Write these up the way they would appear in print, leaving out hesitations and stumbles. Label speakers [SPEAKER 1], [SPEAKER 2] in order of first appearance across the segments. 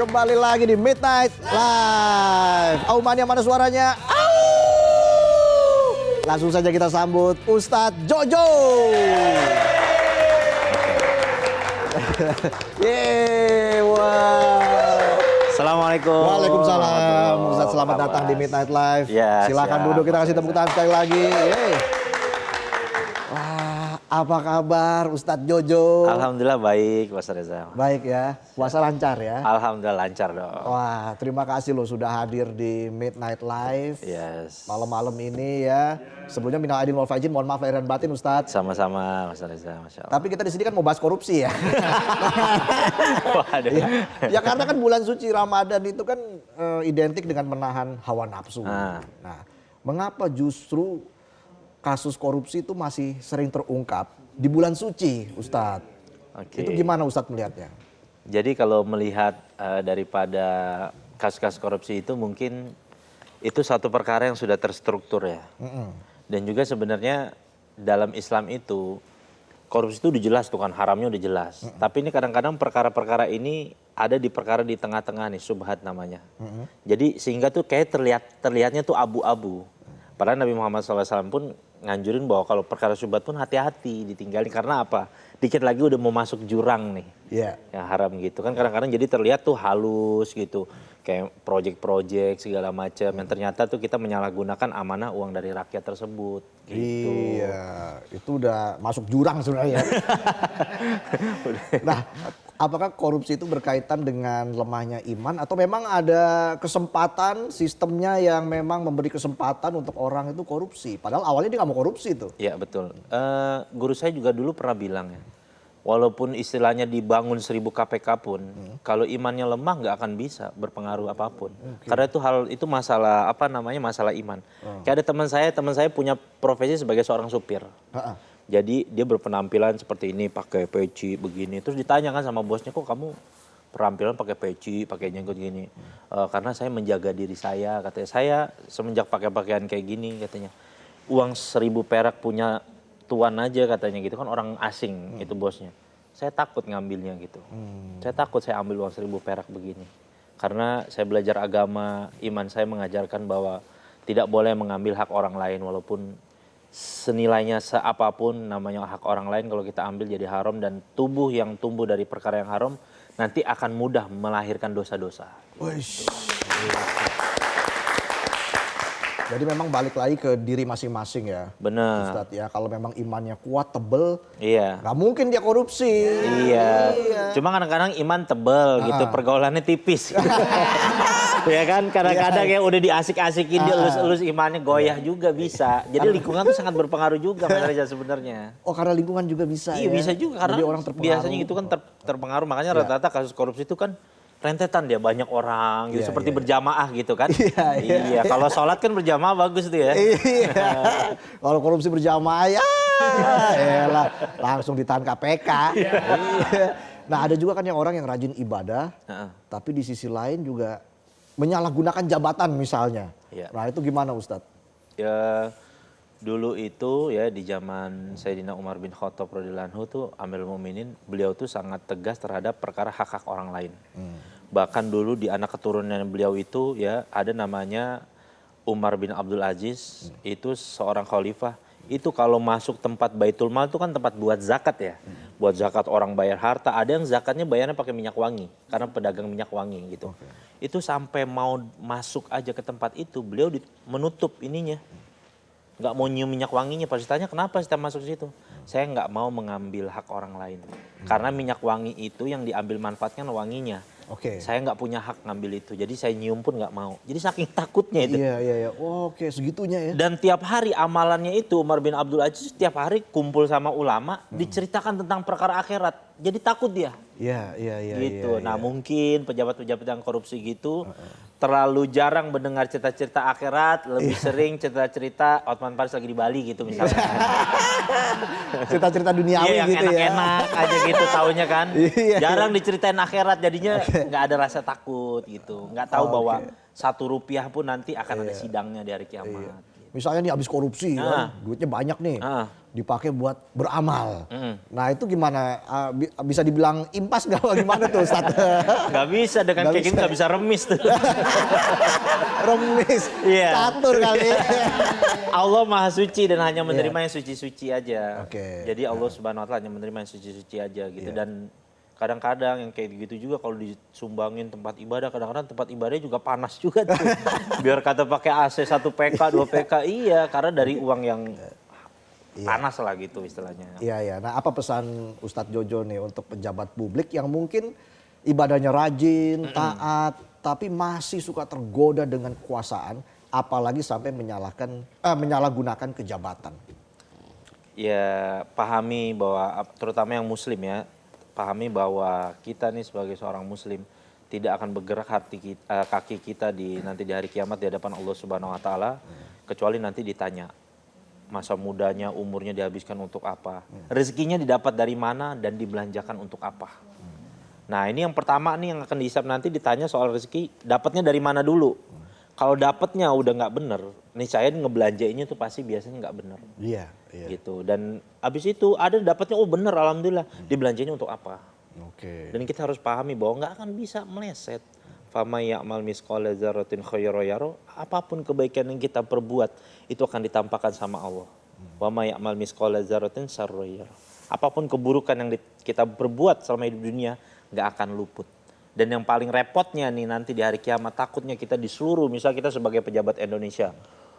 [SPEAKER 1] kembali lagi di Midnight Live. Aumannya mana suaranya? Au! Langsung saja kita sambut Ustadz Jojo. Yeay, wah.
[SPEAKER 2] Assalamualaikum.
[SPEAKER 1] Waalaikumsalam. Ustadz selamat datang di Midnight Live.
[SPEAKER 2] Ya,
[SPEAKER 1] silakan
[SPEAKER 2] siap.
[SPEAKER 1] duduk, kita kasih tepuk tangan sekali lagi. Yeay. Wah, apa kabar Ustadz Jojo?
[SPEAKER 2] Alhamdulillah baik, Mas Reza.
[SPEAKER 1] Baik ya, puasa lancar ya?
[SPEAKER 2] Alhamdulillah lancar dong.
[SPEAKER 1] Wah, terima kasih loh sudah hadir di Midnight Live.
[SPEAKER 2] Yes.
[SPEAKER 1] Malam-malam ini ya. Sebelumnya minal aidin wal faizin, mohon maaf lahir dan batin Ustadz.
[SPEAKER 2] Sama-sama Mas Reza, Masya Allah.
[SPEAKER 1] Tapi kita di sini kan mau bahas korupsi ya.
[SPEAKER 2] Waduh.
[SPEAKER 1] Ya karena kan bulan suci Ramadan itu kan identik dengan menahan hawa nafsu. Nah, mengapa justru kasus korupsi itu masih sering terungkap di bulan suci, Ustadz?
[SPEAKER 2] Oke.
[SPEAKER 1] Itu gimana Ustadz melihatnya?
[SPEAKER 2] Jadi kalau melihat daripada kasus-kasus korupsi itu mungkin itu satu perkara yang sudah terstruktur ya. Dan juga sebenarnya dalam Islam itu korupsi itu udah jelas tuh kan, haramnya udah jelas. Tapi ini kadang-kadang perkara-perkara ini ada di perkara di tengah-tengah nih, syubhat namanya. Jadi sehingga tuh kayak terlihatnya tuh abu-abu. Padahal Nabi Muhammad SAW pun nganjurin bahwa kalau perkara syubhat pun hati-hati ditinggalin. Karena apa? Dikit lagi udah mau masuk jurang nih.
[SPEAKER 1] Iya.
[SPEAKER 2] Yang haram gitu kan, kadang-kadang jadi terlihat tuh halus gitu. Kayak proyek-proyek segala macam yang ternyata tuh kita menyalahgunakan amanah uang dari rakyat tersebut gitu.
[SPEAKER 1] Iya, itu udah masuk jurang sebenarnya. Nah, apakah korupsi itu berkaitan dengan lemahnya iman atau memang ada kesempatan sistemnya yang memang memberi kesempatan untuk orang itu korupsi? Padahal awalnya dia nggak mau korupsi tuh.
[SPEAKER 2] Iya betul. Guru saya juga dulu pernah bilang ya, walaupun istilahnya dibangun 1000 KPK pun, kalau imannya lemah nggak akan bisa berpengaruh apapun. Karena itu itu masalah apa namanya, masalah iman. Kayak ada teman saya punya profesi sebagai seorang supir. Jadi dia berpenampilan seperti ini, pakai peci begini. Terus ditanya kan sama bosnya, kok kamu penampilan pakai peci, pakai jenggot gini? Karena saya menjaga diri saya, katanya. Saya semenjak pakai pakaian kayak gini, katanya. Uang 1000 perak punya tuan aja katanya gitu kan, orang asing itu bosnya. Saya takut ngambilnya gitu. Saya takut saya ambil uang 1000 perak begini. Karena saya belajar agama, iman saya mengajarkan bahwa tidak boleh mengambil hak orang lain walaupun senilainya seapapun namanya hak orang lain, kalau kita ambil jadi haram, dan tubuh yang tumbuh dari perkara yang haram nanti akan mudah melahirkan dosa-dosa.
[SPEAKER 1] Jadi memang balik lagi ke diri masing-masing ya.
[SPEAKER 2] Benar.
[SPEAKER 1] Ustadz ya, kalau memang imannya kuat, tebel,
[SPEAKER 2] Iya.
[SPEAKER 1] nggak mungkin dia korupsi.
[SPEAKER 2] Iya. Cuma kadang-kadang iman tebel gitu, pergaulannya tipis. Ya kan, kadang-kadang ya udah diasik-asikin dia elus-elus imannya goyah juga bisa. Jadi lingkungan tuh sangat berpengaruh juga Mas Reza sebenarnya.
[SPEAKER 1] Oh, karena lingkungan juga bisa
[SPEAKER 2] Iya
[SPEAKER 1] ya.
[SPEAKER 2] bisa juga, karena
[SPEAKER 1] jadi orang terpengaruh.
[SPEAKER 2] biasanya gitu kan terpengaruh. Makanya rata-rata kasus korupsi itu kan rentetan dia, banyak orang gitu, seperti berjamaah gitu kan. Iya, kalau sholat kan berjamaah bagus tuh ya.
[SPEAKER 1] Iya. Kalau korupsi berjamaah ya elah, langsung ditahan KPK. Iya. Nah, ada juga kan yang orang yang rajin ibadah, tapi di sisi lain juga menyalahgunakan jabatan misalnya.
[SPEAKER 2] Iya.
[SPEAKER 1] Nah, itu gimana Ustadz?
[SPEAKER 2] Ya dulu itu ya di zaman Sayyidina Umar bin Khattab radhiyallahu anhu tuh Amirul Mukminin, beliau tuh sangat tegas terhadap perkara hak-hak orang lain. Bahkan dulu di anak keturunan beliau itu ya ada namanya Umar bin Abdul Aziz, itu seorang khalifah. Itu kalau masuk tempat Baitul Mal itu kan tempat buat zakat ya. Buat zakat orang bayar harta, ada yang zakatnya bayarnya pakai minyak wangi karena pedagang minyak wangi gitu. Itu sampai mau masuk aja ke tempat itu beliau menutup ininya. Nggak mau nyium minyak wanginya. Pas ditanya kenapa kita masuk situ? Saya nggak mau mengambil hak orang lain. Karena minyak wangi itu yang diambil manfaatnya wanginya. Saya nggak punya hak ngambil itu. Jadi saya nyium pun nggak mau. Jadi saking takutnya itu.
[SPEAKER 1] Iya. Oh, oke, segitunya ya.
[SPEAKER 2] Dan tiap hari amalannya itu Umar bin Abdul Aziz tiap hari kumpul sama ulama diceritakan tentang perkara akhirat. Jadi takut dia.
[SPEAKER 1] Iya.
[SPEAKER 2] Gitu. Nah mungkin pejabat-pejabat yang korupsi gitu terlalu jarang mendengar cerita-cerita akhirat, lebih sering cerita-cerita Hotman Paris lagi di Bali gitu misalnya.
[SPEAKER 1] Cerita-cerita duniawi
[SPEAKER 2] yang
[SPEAKER 1] gitu ya.
[SPEAKER 2] enak-enak aja gitu taunya kan.
[SPEAKER 1] Iya.
[SPEAKER 2] Jarang diceritain akhirat, jadinya nggak ada rasa takut gitu. Nggak tahu bahwa 1 rupiah pun nanti akan ada sidangnya di hari kiamat. Gitu.
[SPEAKER 1] misalnya nih habis korupsi kan, duitnya banyak nih, dipakai buat beramal. Nah itu gimana? Bisa dibilang impas nggak? Gimana tuh Ustaz?
[SPEAKER 2] Nggak bisa, dengan kayak gini nggak bisa remis tuh.
[SPEAKER 1] Remis, catur kali.
[SPEAKER 2] Allah Maha Suci dan hanya menerima yang suci-suci aja.
[SPEAKER 1] Oke.
[SPEAKER 2] Jadi Allah Subhanahu Wa Taala hanya menerima yang suci-suci aja gitu. Dan kadang-kadang yang kayak gitu juga kalau disumbangin tempat ibadah, kadang-kadang tempat ibadahnya juga panas juga tuh. Biar kata pakai AC 1 PK, 2 PK, iya karena dari uang yang panas lah gitu istilahnya.
[SPEAKER 1] Iya. Nah apa pesan Ustadz Jojo nih untuk pejabat publik yang mungkin ibadahnya rajin, taat, tapi masih suka tergoda dengan kekuasaan, apalagi sampai menyalahgunakan kejabatan.
[SPEAKER 2] Ya pahami bahwa terutama yang muslim ya, pahami bahwa kita nih sebagai seorang muslim tidak akan bergerak kaki kita nanti di hari kiamat di hadapan Allah Subhanahu Wa Taala kecuali nanti ditanya masa mudanya, umurnya dihabiskan untuk apa, rezekinya didapat dari mana dan dibelanjakan untuk apa. Nah ini yang pertama nih yang akan dihisap nanti, ditanya soal rezeki dapatnya dari mana dulu. Kalau dapatnya udah nggak bener, nih saya ngebelanjainnya tuh pasti biasanya nggak bener.
[SPEAKER 1] Iya.
[SPEAKER 2] Gitu. Dan abis itu ada dapatnya, oh bener alhamdulillah, dibelanjanya untuk apa.
[SPEAKER 1] Oke.
[SPEAKER 2] Dan kita harus pahami bahwa nggak akan bisa meleset. Fama ya'mal misqala dzarratin khairan yara, apapun kebaikan yang kita perbuat itu akan ditampakkan sama Allah. Wa ma ya'mal misqala dzarratin syarran yara. Apapun keburukan yang kita perbuat selama hidup dunia nggak akan luput. Dan yang paling repotnya nih nanti di hari kiamat, takutnya kita di seluruh, misal kita sebagai pejabat Indonesia,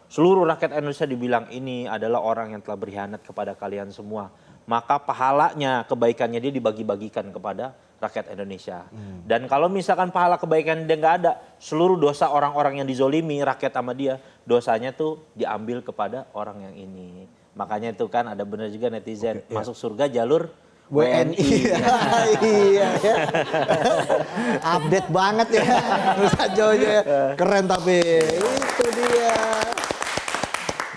[SPEAKER 2] seluruh rakyat Indonesia dibilang ini adalah orang yang telah berkhianat kepada kalian semua. Maka pahalanya, kebaikannya dia dibagi-bagikan kepada rakyat Indonesia. Dan kalau misalkan pahala kebaikan dia nggak ada, seluruh dosa orang-orang yang dizolimi rakyat sama dia, dosanya tuh diambil kepada orang yang ini. Makanya itu kan ada benar juga netizen, masuk surga jalur WNI.
[SPEAKER 1] Iya. Update banget ya Ustadz Jojo ya. Keren tapi itu dia.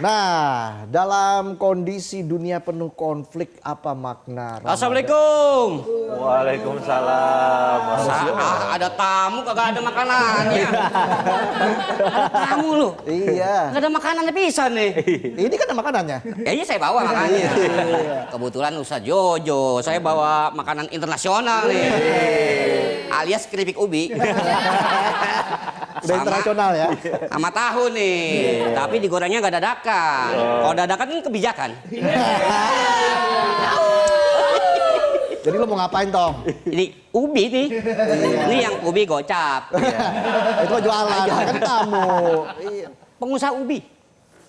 [SPEAKER 1] Nah, dalam kondisi dunia penuh konflik, apa makna Ramadan?
[SPEAKER 3] Assalamualaikum.
[SPEAKER 2] Waalaikumsalam.
[SPEAKER 3] Ada tamu kagak ada makanannya. Ada tamu lu.
[SPEAKER 1] Iya.
[SPEAKER 3] Gak ada makanannya pisan nih.
[SPEAKER 1] Ini kan ada makanannya.
[SPEAKER 3] Kayaknya saya bawa makanannya. Kebetulan Ustadz Jojo, saya bawa makanan internasional nih. Alias keripik ubi.
[SPEAKER 1] Udah internasional ya.
[SPEAKER 3] Sama tahu nih. Tapi digorengnya gak dadakan. Kalau dadakan kan kebijakan.
[SPEAKER 1] Jadi lo mau ngapain Tong?
[SPEAKER 3] Ini ubi nih. Ini yang ubi gocap.
[SPEAKER 1] Itu mah jualan, kan kamu. Iya.
[SPEAKER 3] Pengusaha ubi.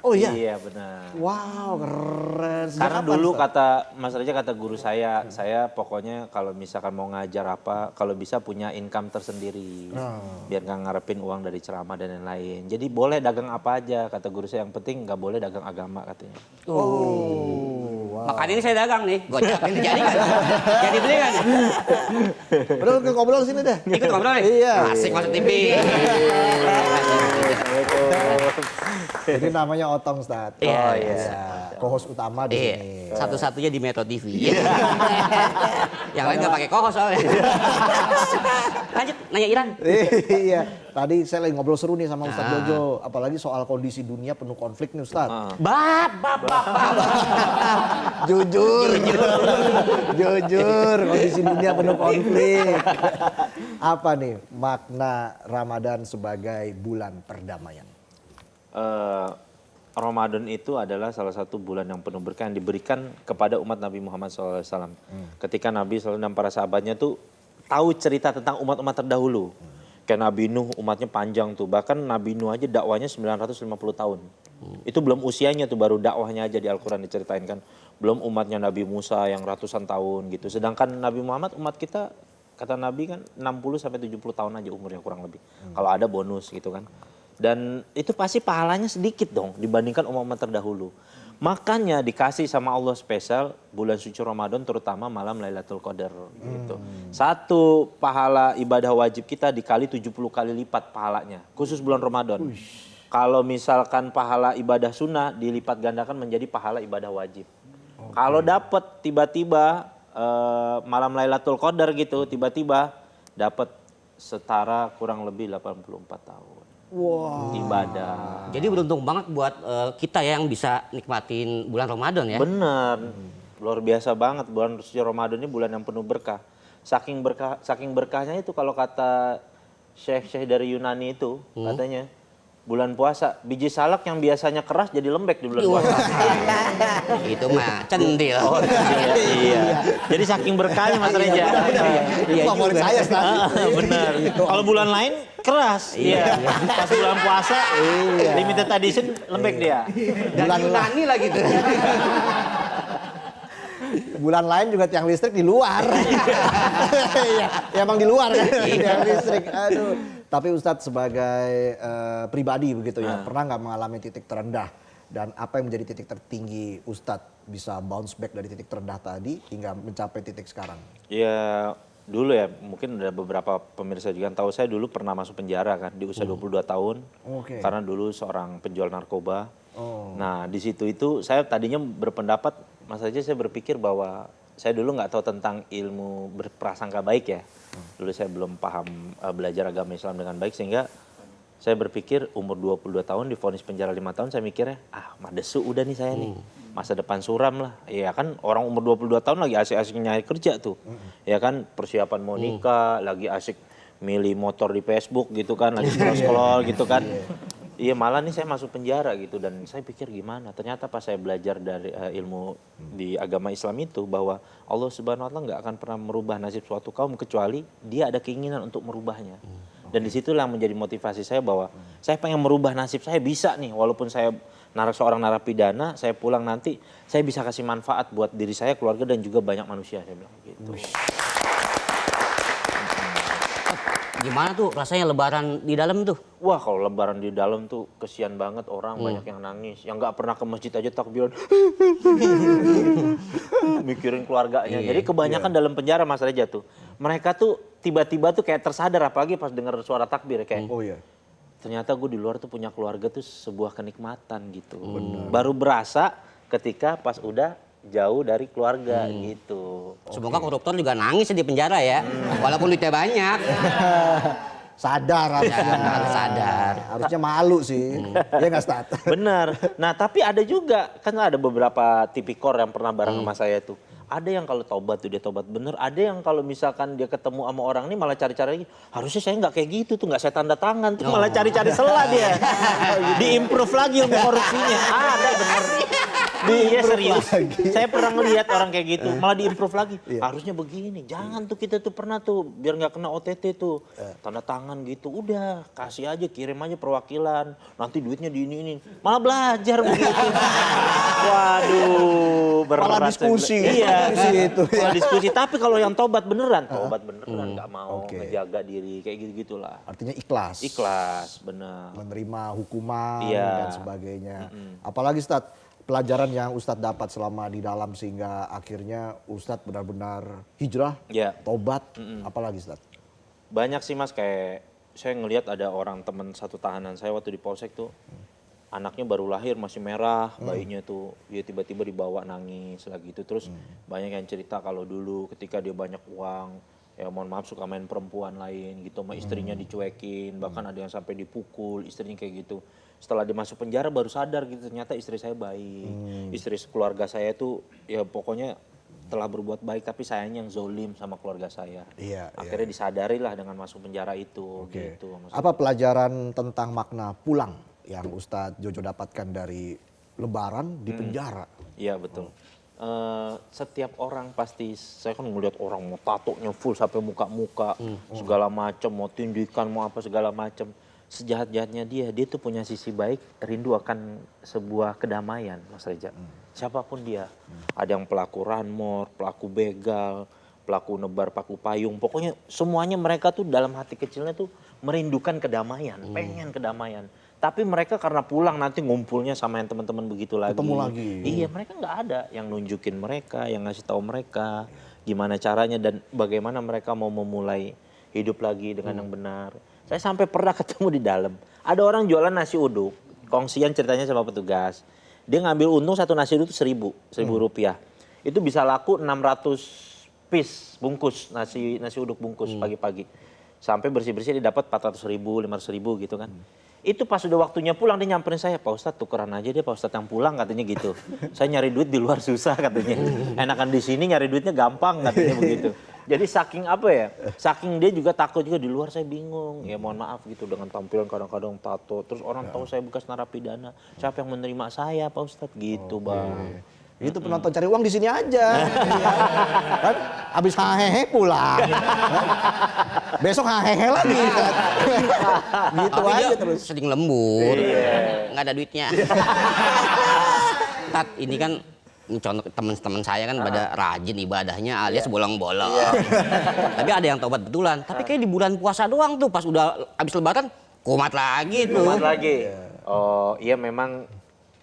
[SPEAKER 1] Oh iya?
[SPEAKER 2] Iya benar.
[SPEAKER 1] Wow keren. Sejak
[SPEAKER 2] Karena
[SPEAKER 1] kapan,
[SPEAKER 2] dulu
[SPEAKER 1] Ustaz?
[SPEAKER 2] kata Mas Raja, kata guru saya pokoknya kalau misalkan mau ngajar apa, kalau bisa punya income tersendiri. Biar nggak ngarepin uang dari ceramah dan lain-lain. Jadi boleh dagang apa aja, kata guru saya, yang penting nggak boleh dagang agama katanya.
[SPEAKER 1] Wow.
[SPEAKER 3] Makanya ini saya dagang nih, gocap ini jadi kan? Jadi beli kan?
[SPEAKER 1] Udah lu ngobrol sini deh.
[SPEAKER 3] Ikut ngobrol nih?
[SPEAKER 1] Iya.
[SPEAKER 3] Asik masuk TV.
[SPEAKER 1] Jadi namanya Otong Ustaz.
[SPEAKER 3] Iya.
[SPEAKER 2] Oh, iya.
[SPEAKER 1] Co-host utama di
[SPEAKER 3] Iya,
[SPEAKER 1] sini.
[SPEAKER 3] satu-satunya di Metro TV. Yang lain nggak pakai kohos soalnya. Lanjut, nanya Iran.
[SPEAKER 1] Iya. Tadi saya lagi ngobrol seru nih sama Ustaz Jojo. Apalagi soal kondisi dunia penuh konflik nih Ustaz.
[SPEAKER 3] Bab.
[SPEAKER 1] Jujur. Jujur. Kondisi dunia penuh konflik. Apa nih makna Ramadan sebagai bulan perdamaian?
[SPEAKER 2] Ramadan itu adalah salah satu bulan yang penuh berkah yang diberikan kepada umat Nabi Muhammad SAW. Ketika Nabi SAW dan para sahabatnya tuh tahu cerita tentang umat-umat terdahulu. Kayak Nabi Nuh umatnya panjang tuh. Bahkan Nabi Nuh aja dakwanya 950 tahun. Itu belum usianya tuh, baru dakwahnya aja di Al-Quran diceritain kan. Belum umatnya Nabi Musa yang ratusan tahun gitu. Sedangkan Nabi Muhammad umat kita, kata Nabi kan 60-70 tahun aja umurnya kurang lebih. Kalau ada bonus gitu kan. Dan itu pasti pahalanya sedikit dong dibandingkan umat-umat terdahulu. Makanya dikasih sama Allah spesial bulan suci Ramadan, terutama malam Lailatul Qadar gitu. Satu pahala ibadah wajib kita dikali 70 kali lipat pahalanya, khusus bulan Ramadan. Kalau misalkan pahala ibadah sunnah dilipat gandakan menjadi pahala ibadah wajib. Kalau dapat tiba-tiba malam Lailatul Qadar gitu, tiba-tiba dapat setara kurang lebih 84 tahun. Ibadah.
[SPEAKER 3] Jadi beruntung banget buat kita ya yang bisa nikmatin bulan Ramadan ya.
[SPEAKER 2] Bener, luar biasa banget bulan suci Ramadan ini bulan yang penuh berkah. Saking berkahnya itu kalau kata Syekh dari Yunani itu katanya bulan puasa biji salak yang biasanya keras jadi lembek di bulan puasa.
[SPEAKER 3] Itu mah cendil.
[SPEAKER 2] Oh iya. Jadi saking berkahnya Mas Reja.
[SPEAKER 1] Itu favorit saya, Stan.
[SPEAKER 2] Benar. Kalau bulan lain keras. Iya. Pas bulan puasa limited edition lembek dia.
[SPEAKER 3] Dan Yunani lagi tuh.
[SPEAKER 1] Bulan lain juga tiang listrik di luar. Iya, ya emang di luar kan tiang listrik. Aduh. Tapi Ustadz sebagai pribadi begitu ya, pernah nggak mengalami titik terendah? Dan apa yang menjadi titik tertinggi Ustadz bisa bounce back dari titik terendah tadi hingga mencapai titik sekarang?
[SPEAKER 2] Ya dulu ya mungkin ada beberapa pemirsa juga yang tahu saya dulu pernah masuk penjara kan di usia 22 tahun. Karena dulu seorang penjual narkoba. Nah di situ itu saya tadinya berpendapat, Mas aja saya berpikir bahwa saya dulu nggak tahu tentang ilmu berprasangka baik ya. Dulu saya belum paham belajar agama Islam dengan baik sehingga saya berpikir umur 22 tahun divonis penjara 5 tahun saya mikirnya madesu udah nih saya nih. Masa depan suram lah. Ya kan orang umur 22 tahun lagi asik-asik nyari kerja tuh. Ya kan persiapan mau nikah, lagi asik milih motor di Facebook gitu kan, lagi scroll-scroll gitu kan. Iya malah nih saya masuk penjara gitu dan saya pikir gimana. Ternyata pas saya belajar dari ilmu di agama Islam itu bahwa Allah Subhanahu Wa Taala nggak akan pernah merubah nasib suatu kaum kecuali dia ada keinginan untuk merubahnya. Dan disitulah menjadi motivasi saya bahwa saya pengen merubah nasib saya bisa nih walaupun saya seorang narapidana, saya pulang nanti saya bisa kasih manfaat buat diri saya, keluarga dan juga banyak manusia saya bilang gitu.
[SPEAKER 3] Gimana tuh rasanya lebaran di dalam tuh?
[SPEAKER 2] Wah kalau lebaran di dalam tuh kesian banget orang banyak yang nangis. Yang nggak pernah ke masjid aja takbiran. Mikirin keluarganya. Jadi kebanyakan dalam penjara Mas Reja tuh. Mereka tuh tiba-tiba tuh kayak tersadar apalagi pas dengar suara takbir kayak. Ternyata gue di luar tuh punya keluarga tuh sebuah kenikmatan gitu. Baru berasa ketika pas udah jauh dari keluarga gitu.
[SPEAKER 3] Semoga koruptor juga nangis di penjara ya. Walaupun duitnya banyak.
[SPEAKER 1] Sadar harusnya.
[SPEAKER 3] Sadar.
[SPEAKER 1] Harusnya malu sih. Ya nggak Stat?
[SPEAKER 2] Bener. Nah tapi ada juga, kan ada beberapa tipikor yang pernah bareng sama saya tuh. Ada yang kalau tobat tuh dia tobat bener. Ada yang kalau misalkan dia ketemu sama orang ini malah cari-cari. Harusnya saya nggak kayak gitu tuh, nggak saya tanda tangan tuh. Malah cari-cari celah dia. Di-improve lagi ilmu korupsinya. Ada bener. Iya serius. Saya pernah ngelihat orang kayak gitu. Malah di-improve lagi. Harusnya begini. Jangan tuh kita tuh pernah tuh. Biar nggak kena OTT tuh. Tanda tangan gitu. Udah kasih aja, kirim aja perwakilan. Nanti duitnya di ini. Malah belajar begitu. Waduh.
[SPEAKER 1] Malah diskusi.
[SPEAKER 2] Iya.
[SPEAKER 1] Itu ya.
[SPEAKER 2] Diskusi. Tapi kalau yang tobat beneran nggak mau ngejaga diri kayak gitu-gitulah.
[SPEAKER 1] Artinya ikhlas.
[SPEAKER 2] Ikhlas, bener.
[SPEAKER 1] Menerima hukuman dan sebagainya. Apalagi Ustadz, pelajaran yang Ustadz dapat selama di dalam sehingga akhirnya Ustadz benar-benar hijrah, tobat, apalagi Ustadz?
[SPEAKER 2] Banyak sih Mas, kayak saya ngelihat ada orang teman satu tahanan saya waktu di Polsek tuh. Anaknya baru lahir masih merah, bayinya tuh dia tiba-tiba dibawa nangis lagi itu. Terus banyak yang cerita kalau dulu ketika dia banyak uang, ya mohon maaf suka main perempuan lain gitu, sama istrinya dicuekin, bahkan ada yang sampai dipukul istrinya kayak gitu. Setelah dia masuk penjara baru sadar gitu, ternyata istri saya baik, istri keluarga saya tuh ya pokoknya telah berbuat baik tapi sayangnya yang zolim sama keluarga saya. Akhirnya disadari lah dengan masuk penjara itu. Gitu,
[SPEAKER 1] apa pelajaran tentang makna pulang yang Ustadz Jojo dapatkan dari lebaran di penjara?
[SPEAKER 2] Iya betul. Setiap orang pasti, saya kan ngeliat orang mau tatonya full sampai muka-muka, segala macam, mau tindikan, mau apa segala macam. Sejahat-jahatnya dia tuh punya sisi baik, rindu akan sebuah kedamaian, Mas Reja. Siapapun dia, ada yang pelaku ranmor, pelaku begal, pelaku nebar paku payung, pokoknya semuanya mereka tuh dalam hati kecilnya tuh merindukan kedamaian, pengen kedamaian. Tapi mereka karena pulang nanti ngumpulnya sama yang teman-teman begitu lagi.
[SPEAKER 1] Ketemu lagi.
[SPEAKER 2] Iya, mereka nggak ada yang nunjukin mereka, yang ngasih tahu mereka gimana caranya dan bagaimana mereka mau memulai hidup lagi dengan yang benar. Saya sampai pernah ketemu di dalam. Ada orang jualan nasi uduk, kongsian ceritanya sama petugas. Dia ngambil untung satu nasi uduk itu 1.000 rupiah. Itu bisa laku 600 piece bungkus, nasi uduk bungkus pagi-pagi. Sampai bersih-bersih dia dapat 400.000, 500.000 gitu kan. Itu pas udah waktunya pulang dia nyamperin saya, Pak Ustadz tukeran aja dia Pak Ustadz yang pulang katanya gitu. Saya nyari duit di luar susah katanya. Enakan di sini nyari duitnya gampang katanya begitu. Jadi saking apa ya, saking dia juga takut juga di luar saya bingung. Ya mohon maaf gitu dengan tampilan kadang-kadang tato. Terus orang tahu saya bekas narapidana. Siapa yang menerima saya Pak Ustadz gitu Bang.
[SPEAKER 1] Itu penonton cari uang di sini aja. Kan habis hahehe pulang. Besok hahehe lagi. Gitu
[SPEAKER 3] Tapi
[SPEAKER 1] aja
[SPEAKER 3] dia
[SPEAKER 1] terus.
[SPEAKER 3] sering lembur, nggak ada duitnya. Tat, ini kan contoh teman-teman saya kan pada rajin ibadahnya alias bolong-bolong. Tapi ada yang tobat betulan. Tapi kayak di bulan puasa doang tuh pas udah habis lebaran kumat lagi tuh.
[SPEAKER 2] Kumat lagi. Oh iya memang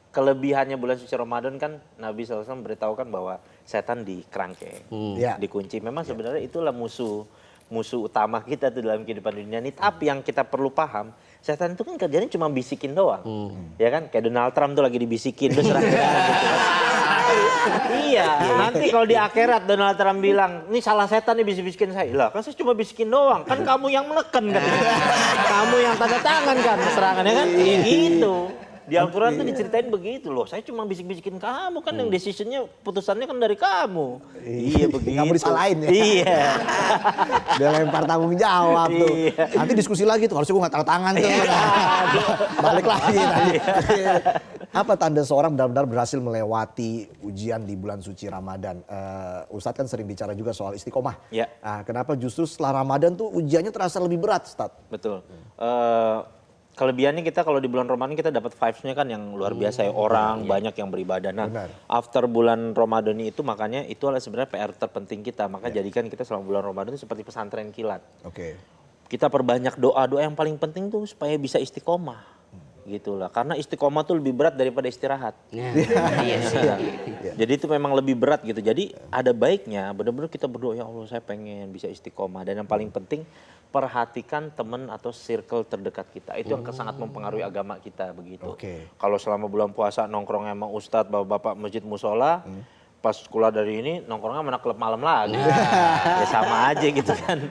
[SPEAKER 2] kelebihannya bulan suci Ramadan kan Nabi SAW beritahukan bahwa setan di kerangkeng, dikunci. Memang sebenarnya itulah musuh utama kita tuh dalam kehidupan dunia ini. Tapi yang kita perlu paham, setan itu kan kerjanya cuma bisikin doang. Ya kan, kayak Donald Trump tuh lagi dibisikin, terus serang gitu kan. Iya, nanti kalau di akhirat Donald Trump bilang, ini salah setan nih bisik-bisikin saya. Lah kan saya cuma bisikin doang, kan kamu yang menekan kan. Kamu yang tanda tangan kan serangannya kan, iya gitu. Di Al-Quran tuh diceritain begitu loh, saya cuma bisik-bisikin kamu kan yang decisionnya, putusannya kan dari kamu. Iya begitu.
[SPEAKER 1] Nggak mau disalahin ya.
[SPEAKER 2] Iya.
[SPEAKER 1] Dia lempar tanggung jawab tuh.
[SPEAKER 2] Iya.
[SPEAKER 1] Nanti diskusi lagi tuh, harusnya gue nggak taruh tangan tuh. Balik lagi nanti. Apa tanda seorang benar-benar berhasil melewati ujian di bulan suci Ramadan? Ustadz kan sering bicara juga soal istiqomah.
[SPEAKER 2] Ya.
[SPEAKER 1] Nah, kenapa justru setelah Ramadan tuh ujiannya terasa lebih berat, Ustadz?
[SPEAKER 2] Betul. Kelebihannya kita kalau di bulan Ramadan kita dapat vibes-nya kan yang luar biasa ya. Orang banyak yang beribadah. Nah, after bulan Ramadan itu makanya itu adalah sebenarnya PR terpenting kita. Maka jadikan kita selama bulan Ramadan itu seperti pesantren kilat. Kita perbanyak doa-doa yang paling penting tuh supaya bisa istiqomah. Gitu lah. Karena istiqomah tuh lebih berat daripada istirahat.
[SPEAKER 3] Iya sih.
[SPEAKER 2] Jadi itu memang lebih berat gitu. Jadi ada baiknya benar-benar kita berdoa, ya Allah saya pengen bisa istiqomah. Dan yang paling penting perhatikan teman atau circle terdekat kita. Itu yang sangat mempengaruhi agama kita begitu. Kalau selama bulan puasa nongkrong sama ustadz, bapak-bapak masjid musola, pas keluar dari ini nongkrongnya mana klub malam lagi. Ya sama aja gitu kan.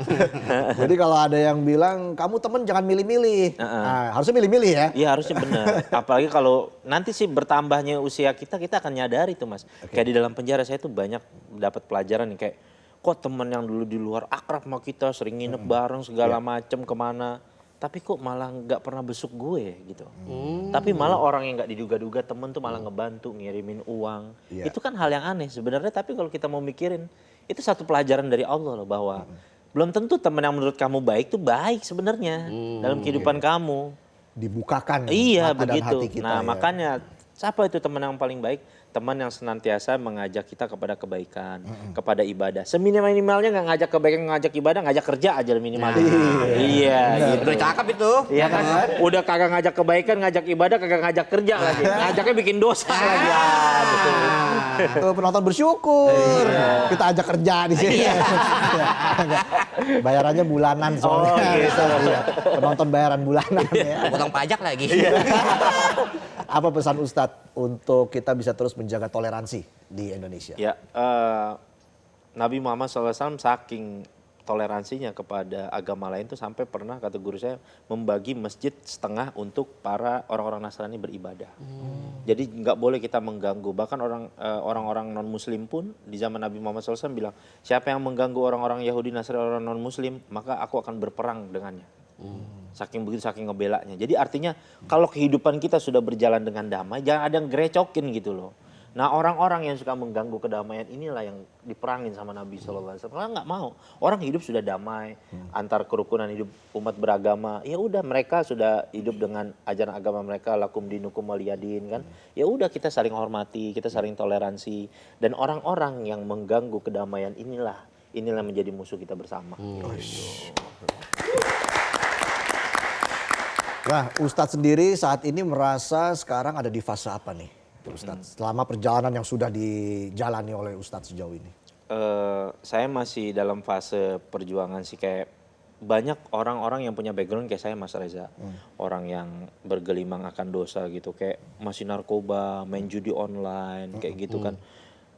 [SPEAKER 1] Jadi kalau ada yang bilang kamu temen jangan milih-milih. Nah, harusnya milih-milih ya.
[SPEAKER 2] Iya harusnya benar. Apalagi kalau nanti sih bertambahnya usia kita akan nyadari tuh Mas. Kayak di dalam penjara saya tuh banyak dapat pelajaran nih kayak kok temen yang dulu di luar akrab sama kita sering nginep bareng segala macem kemana. Tapi kok malah nggak pernah besuk gue gitu. Tapi malah orang yang nggak diduga-duga temen tuh malah ngebantu ngirimin uang. Itu kan hal yang aneh sebenarnya. Tapi kalau kita mau mikirin itu satu pelajaran dari Allah loh bahwa belum tentu temen yang menurut kamu baik tuh baik sebenarnya dalam kehidupan kamu.
[SPEAKER 1] Dibukakan
[SPEAKER 2] Iya
[SPEAKER 1] mata dan
[SPEAKER 2] begitu.
[SPEAKER 1] hati kita.
[SPEAKER 2] Nah
[SPEAKER 1] ya.
[SPEAKER 2] makanya siapa itu teman yang paling baik? Teman yang senantiasa mengajak kita kepada kebaikan, kepada ibadah. Seminimal-minimalnya nggak ngajak kebaikan, ngajak ibadah, ngajak kerja aja minimalnya. Iya, gitu.
[SPEAKER 3] Udah cakep itu.
[SPEAKER 2] Iya kan? Udah kagak ngajak kebaikan, ngajak ibadah, kagak ngajak kerja lagi. Ngajaknya bikin dosa lagi. Betul.
[SPEAKER 1] Tuh penonton bersyukur. Kita ajak kerja di sini. Bayarannya bulanan soalnya.
[SPEAKER 2] gitu.
[SPEAKER 1] Iya. Penonton bayaran bulanan ya.
[SPEAKER 3] Potong pajak lagi.
[SPEAKER 1] Apa pesan Ustadz untuk kita bisa terus menjaga toleransi di Indonesia?
[SPEAKER 2] Ya, Nabi Muhammad SAW saking toleransinya kepada agama lain tuh sampai pernah kata guru saya membagi masjid setengah untuk para orang-orang Nasrani beribadah. Jadi nggak boleh kita mengganggu. Bahkan orang-orang non Muslim pun di zaman Nabi Muhammad SAW bilang siapa yang mengganggu orang-orang Yahudi Nasrani orang non Muslim maka aku akan berperang dengannya. Saking begitu, saking ngebelanya. Jadi artinya kalau kehidupan kita sudah berjalan dengan damai, jangan ada yang gerecokin gitu loh. Nah orang-orang yang suka mengganggu kedamaian inilah yang diperangin sama Nabi SAW. Karena nggak mau. Orang hidup sudah damai, antar kerukunan hidup umat beragama. Ya udah mereka sudah hidup dengan ajaran agama mereka, lakum dinukum waliyadin kan. Ya udah kita saling hormati, kita saling toleransi. Dan orang-orang yang mengganggu kedamaian inilah menjadi musuh kita bersama.
[SPEAKER 1] Nah, Ustadz sendiri saat ini merasa sekarang ada di fase apa nih, Ustadz? Selama perjalanan yang sudah dijalani oleh Ustadz sejauh ini.
[SPEAKER 2] Saya masih dalam fase perjuangan sih kayak banyak orang-orang yang punya background kayak saya Mas Reza. Orang yang bergelimang akan dosa gitu kayak masih narkoba, main judi online kayak gitu kan.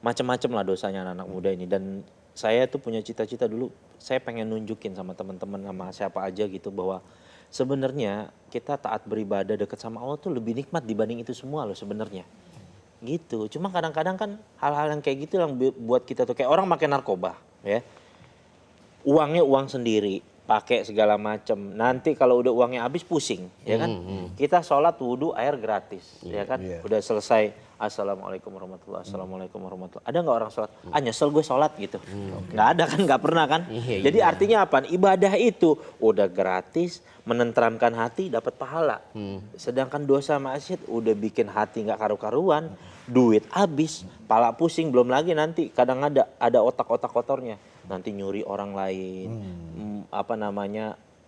[SPEAKER 2] Macam-macam lah dosanya anak-anak muda ini dan saya tuh punya cita-cita dulu saya pengen nunjukin sama teman-teman sama siapa aja gitu bahwa sebenarnya kita taat beribadah dekat sama Allah tuh lebih nikmat dibanding itu semua loh sebenarnya. Gitu. Cuma kadang-kadang kan hal-hal yang kayak gitu yang buat kita tuh kayak orang makan narkoba, ya. Uangnya uang sendiri, pakai segala macam. Nanti kalau udah uangnya habis pusing, ya kan? Kita sholat wudhu air gratis, ya kan? Udah selesai. Assalamualaikum warahmatullahi wabarakatuh. Assalamualaikum warahmatullahi wabarakatuh. Ada nggak orang sholat? Nyesel gue sholat gitu. Nggak ada kan, nggak pernah kan? Jadi artinya apa? Ibadah itu udah gratis, menenteramkan hati, dapat pahala. Sedangkan dosa maksiat udah bikin hati nggak karu-karuan, duit habis, pala pusing, belum lagi nanti kadang ada otak-otak kotornya. Nanti nyuri orang lain,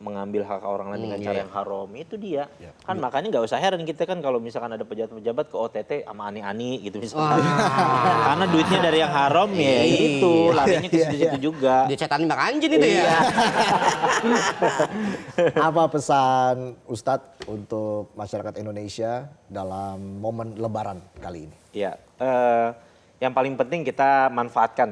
[SPEAKER 2] mengambil hak orang lain dengan cara yang haram, itu dia. Kan makanya nggak usah heran kita kan kalau misalkan ada pejabat-pejabat ke OTT sama ani-ani gitu misalkan. Karena duitnya dari yang haram ya itu, larinya ke situ juga.
[SPEAKER 3] Dia cetan mak anjing itu ya.
[SPEAKER 1] Apa pesan Ustadz untuk masyarakat Indonesia dalam momen Lebaran kali ini?
[SPEAKER 2] Ya, yang paling penting kita manfaatkan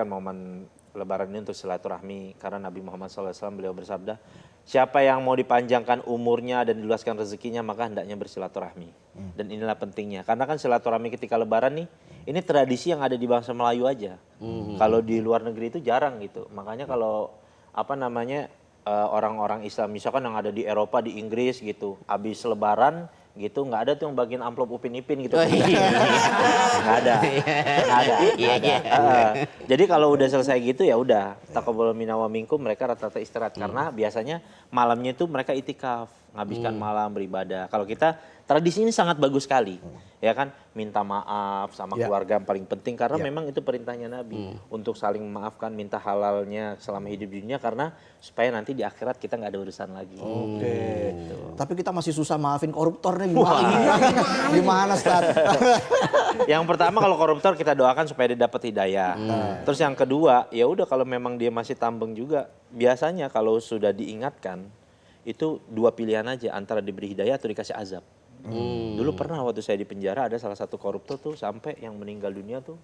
[SPEAKER 2] momen Lebaran ini untuk silaturahmi, karena Nabi Muhammad SAW beliau bersabda, siapa yang mau dipanjangkan umurnya dan diluaskan rezekinya maka hendaknya bersilaturahmi. Dan inilah pentingnya, karena kan silaturahmi ketika Lebaran nih, ini tradisi yang ada di bangsa Melayu aja. Kalau di luar negeri itu jarang gitu. Makanya kalau orang-orang Islam misalkan yang ada di Eropa, di Inggris gitu, habis Lebaran gitu nggak ada tuh yang bagian amplop upin-ipin gitu. Nggak ada. Jadi kalau udah selesai gitu ya udah taqabbal minna wa minkum, mereka rata-rata istirahat karena biasanya malamnya itu mereka itikaf, nghabiskan malam beribadah. Kalau kita tradisi ini sangat bagus sekali. Ya kan, minta maaf sama keluarga yang paling penting karena memang itu perintahnya Nabi untuk saling memaafkan, minta halalnya selama hidup di dunia karena supaya nanti di akhirat kita nggak ada urusan lagi.
[SPEAKER 1] Gitu. Tapi kita masih susah maafin koruptornya gimana? Gimana, Ustaz?
[SPEAKER 2] Yang pertama kalau koruptor kita doakan supaya dia dapat hidayah. Terus yang kedua, ya udah kalau memang dia masih tambeng juga, biasanya kalau sudah diingatkan itu dua pilihan aja, antara diberi hidayah atau dikasih azab. Dulu pernah waktu saya di penjara ada salah satu koruptor tuh sampai yang meninggal dunia tuh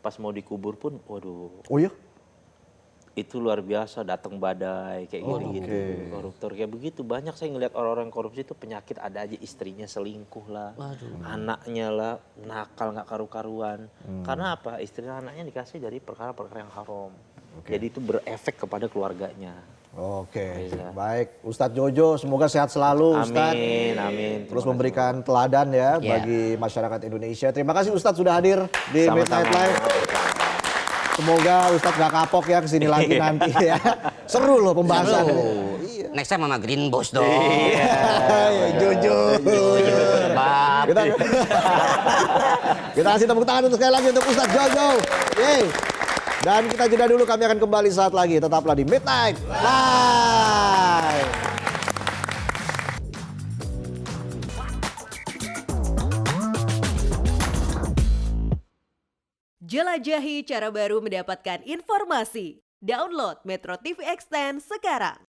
[SPEAKER 2] pas mau dikubur pun, waduh.
[SPEAKER 1] Oh iya?
[SPEAKER 2] Itu luar biasa, datang badai kayak gitu-gitu. Koruptor kayak begitu banyak saya ngelihat orang-orang korupsi itu penyakit ada aja, istrinya selingkuh lah, anaknya lah nakal nggak karu-karuan. Karena apa? Istrinya anaknya dikasih dari perkara-perkara yang haram. Jadi itu berefek kepada keluarganya.
[SPEAKER 1] Baik, Ustadz Jojo, semoga sehat selalu, Ustadz.
[SPEAKER 2] Amin.
[SPEAKER 1] Terus memberikan teladan ya bagi masyarakat Indonesia. Terima kasih Ustadz sudah hadir di Midnight Live. Semoga Ustadz gak kapok ya kesini lagi nanti ya. Seru loh pembahasan.
[SPEAKER 3] Next time sama Green Boss dong.
[SPEAKER 1] Jojo. Kita kasih tepuk tangan untuk sekali lagi untuk Ustadz Jojo. Dan kita jeda dulu, kami akan kembali saat lagi. Tetaplah di Midnight Live.
[SPEAKER 4] Jelajahi cara baru mendapatkan informasi. Download Metro TV Extend sekarang.